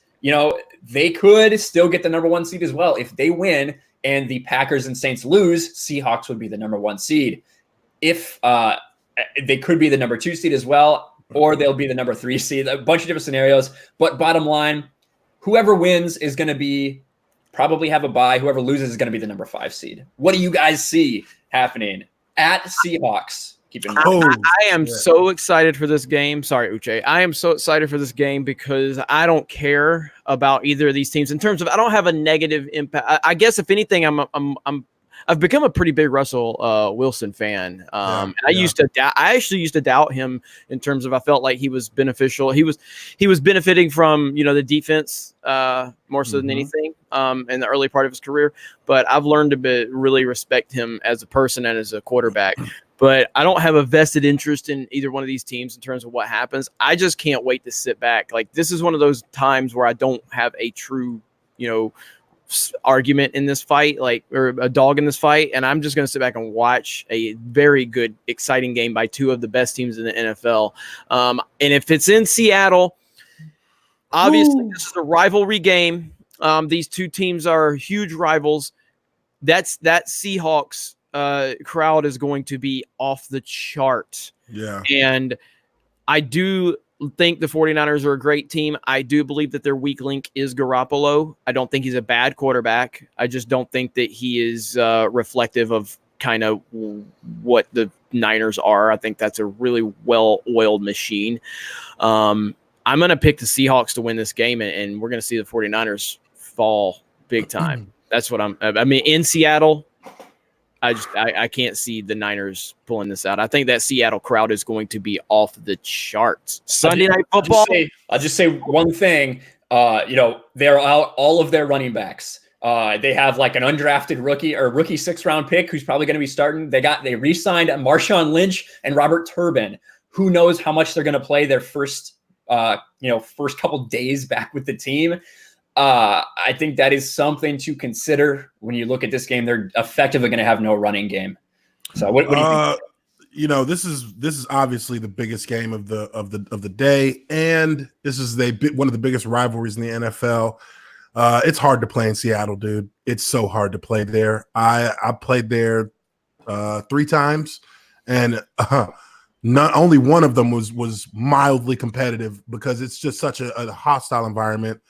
they could still get the number 1 seed as well. If they win and the Packers and Saints lose, Seahawks would be the number 1 seed. If they could be the number 2 seed as well, or they'll be the number 3 seed. A bunch of different scenarios. But bottom line, whoever wins is going to probably have a bye. Whoever loses is going to be the number 5 seed. What do you guys see happening at Seahawks? Keep in mind. I am so excited for this game. Sorry, Uche. I am so excited for this game because I don't care about either of these teams in terms of I don't have a negative impact. I guess if anything, I've become a pretty big Russell Wilson fan. And I actually used to doubt him in terms of I felt like he was beneficial. He was benefiting from the defense more so than anything in the early part of his career. But I've learned to really respect him as a person and as a quarterback. But I don't have a vested interest in either one of these teams in terms of what happens. I just can't wait to sit back. Like, this is one of those times where I don't have a true, argument in this fight, or a dog in this fight. And I'm just going to sit back and watch a very good, exciting game by two of the best teams in the NFL. And if it's in Seattle, obviously this is a rivalry game. These two teams are huge rivals. That Seahawks crowd is going to be off the chart. Yeah. And I do think the 49ers are a great team. I do believe that their weak link is Garoppolo. I don't think he's a bad quarterback. I just don't think that he is reflective of kind of what the Niners are. I think that's a really well-oiled machine. I'm going to pick the Seahawks to win this game, and we're going to see the 49ers fall big time. That's what in Seattle, I can't see the Niners pulling this out. I think that Seattle crowd is going to be off the charts. Sunday Night Football. I'll just say one thing. They're out all of their running backs. They have like an undrafted rookie 6th-round pick who's probably going to be starting. They re-signed Marshawn Lynch and Robert Turbin. Who knows how much they're going to play their first couple days back with the team. I think that is something to consider when you look at this game. They're effectively going to have no running game. So what do you think? This is obviously the biggest game of the day, and this is one of the biggest rivalries in the NFL. It's hard to play in Seattle, dude. It's so hard to play there. I played there 3 times, and not only one of them was mildly competitive because it's just such a hostile environment.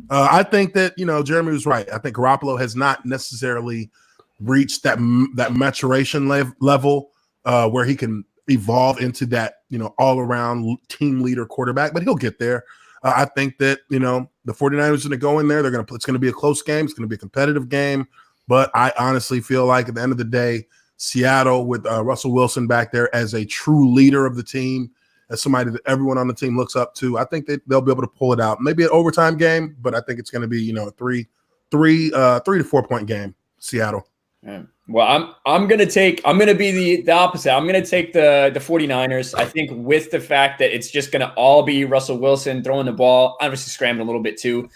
I think that Jeremy was right. I think Garoppolo has not necessarily reached that maturation level where he can evolve into that all around team leader quarterback, but he'll get there. I think that the 49ers are going to go in there. It's going to be a close game. It's going to be a competitive game, but I honestly feel like at the end of the day, Seattle with Russell Wilson back there as a true leader of the team, as somebody that everyone on the team looks up to, I think they'll be able to pull it out. Maybe an overtime game, but I think it's going to be a 3 to 4 point game. Seattle. Yeah. Well, I'm going to be the opposite. I'm going to take the 49ers. I think with the fact that it's just going to all be Russell Wilson throwing the ball, obviously scrambling a little bit too.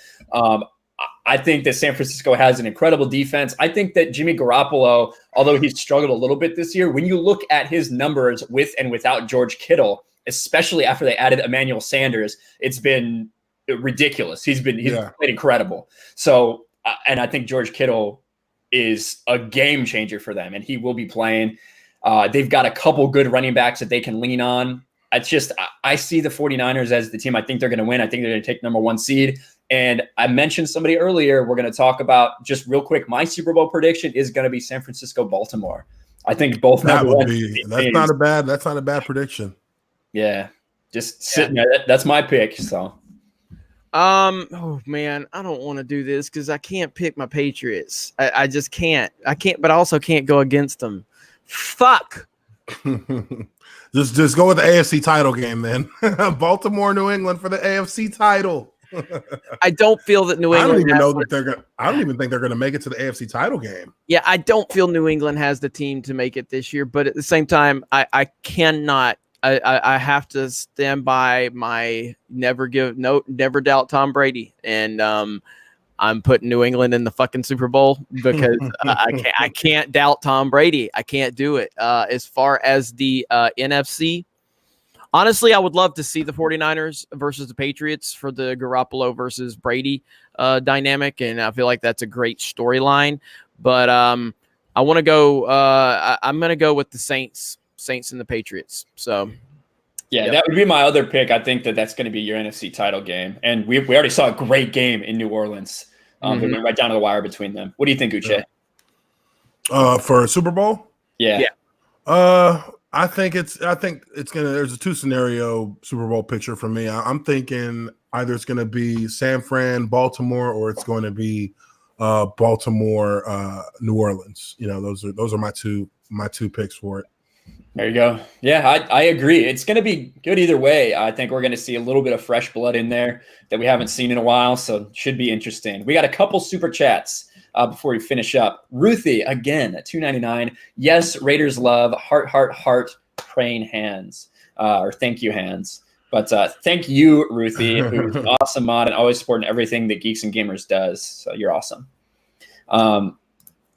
I think that San Francisco has an incredible defense. I think that Jimmy Garoppolo, although he's struggled a little bit this year, when you look at his numbers with and without George Kittle, especially after they added Emmanuel Sanders, it's been ridiculous. He's played incredible. So, and I think George Kittle is a game changer for them, and he will be playing. They've got a couple good running backs that they can lean on. I see the 49ers as the team. I think they're going to win. I think they're going to take number 1 seed. And I mentioned somebody earlier. We're going to talk about just real quick. My Super Bowl prediction is going to be San Francisco, Baltimore. I think both. That's not a bad prediction. Yeah, just sitting there. That's my pick. So, oh man, I don't want to do this because I can't pick my Patriots. I just can't. I can't, but I also can't go against them. Fuck. Just go with the AFC title game then. Baltimore, New England for the AFC title. I don't feel that New England. I don't even think they're gonna make it to the AFC title game. Yeah, I don't feel New England has the team to make it this year. But at the same time, I cannot. I have to stand by my never doubt Tom Brady, and I'm putting New England in the fucking Super Bowl because I can't doubt Tom Brady. I can't do it. As far as the NFC, honestly, I would love to see the 49ers versus the Patriots for the Garoppolo versus Brady dynamic, and I feel like that's a great storyline. But I want to go. I'm going to go with the Saints and the Patriots. So, yeah, That would be my other pick. I think that's going to be your NFC title game, and we already saw a great game in New Orleans. They went right down to the wire between them. What do you think, Uche? For Super Bowl? Yeah. I think it's gonna. There's a 2-scenario Super Bowl picture for me. I'm thinking either it's gonna be San Fran, Baltimore, or it's going to be Baltimore, New Orleans. Those are my two picks for it. There you go. Yeah, I agree. It's going to be good either way. I think we're going to see a little bit of fresh blood in there that we haven't seen in a while, so should be interesting. We got a couple super chats before we finish up. Ruthie, again, at $2.99. Yes, Raiders love, heart, praying hands, or thank you hands. But thank you, Ruthie, who's an awesome mod and always supporting everything that Geeks and Gamers does. So you're awesome.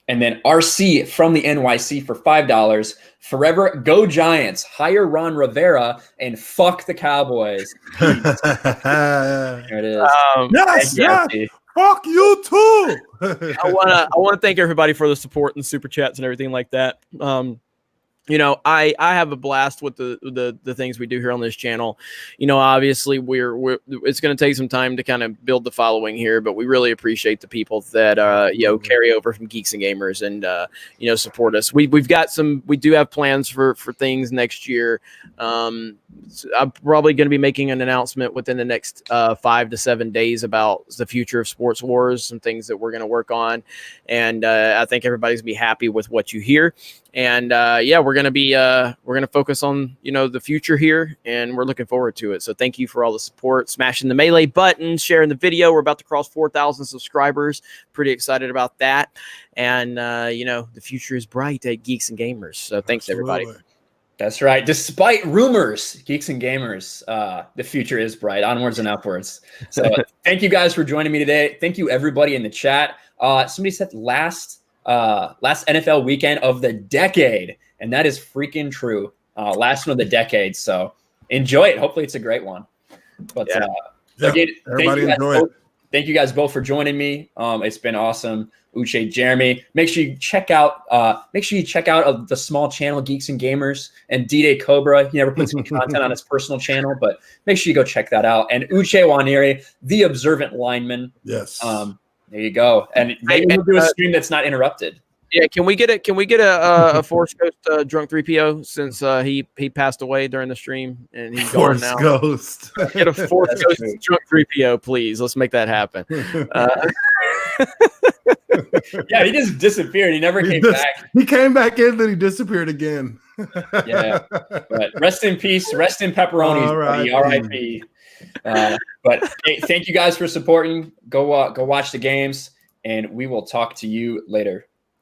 And then RC from the NYC for $5. Forever go Giants. Hire Ron Rivera and fuck the Cowboys. There it is. Yes. Fuck you too. I wanna thank everybody for the support and the super chats and everything like that. I have a blast with the things we do here on this channel. Obviously we're it's going to take some time to kind of build the following here, but we really appreciate the people that carry over from Geeks and Gamers and support us. We do have plans for things next year. I'm probably going to be making an announcement within the next 5 to 7 days about the future of Sports Wars, some things that we're going to work on, and I think everybody's gonna be happy with what you hear. And we're gonna focus on the future here, and we're looking forward to it. So thank you for all the support, smashing the melee button, sharing the video. We're about to cross 4,000 subscribers. Pretty excited about that, and the future is bright at Geeks and Gamers. So thanks everybody. That's right. Despite rumors, Geeks and Gamers, the future is bright, onwards and upwards. So thank you guys for joining me today. Thank you everybody in the chat. Somebody said last NFL weekend of the decade, and that is freaking true. Last one of the decade. So enjoy it. Hopefully it's a great one. But again, thank you guys both for joining me. It's been awesome. Uche, Jeremy, make sure you check out the small channel Geeks and Gamers and D-Day Cobra. He never puts any content on his personal channel, but make sure you go check that out. And Uche Waniri, the observant lineman. Yes. There you go. And maybe we'll do a stream that's not interrupted. Yeah, can we get a Force Ghost drunk 3PO since he passed away during the stream and he's gone now? Ghost. Get a Force Ghost drunk 3PO, please. Let's make that happen. Yeah, he just disappeared. He never came back. He came back in, then he disappeared again. Yeah, but rest in peace. Rest in pepperonis, buddy. R.I.P. But hey, thank you guys for supporting. Go watch the games, and we will talk to you later.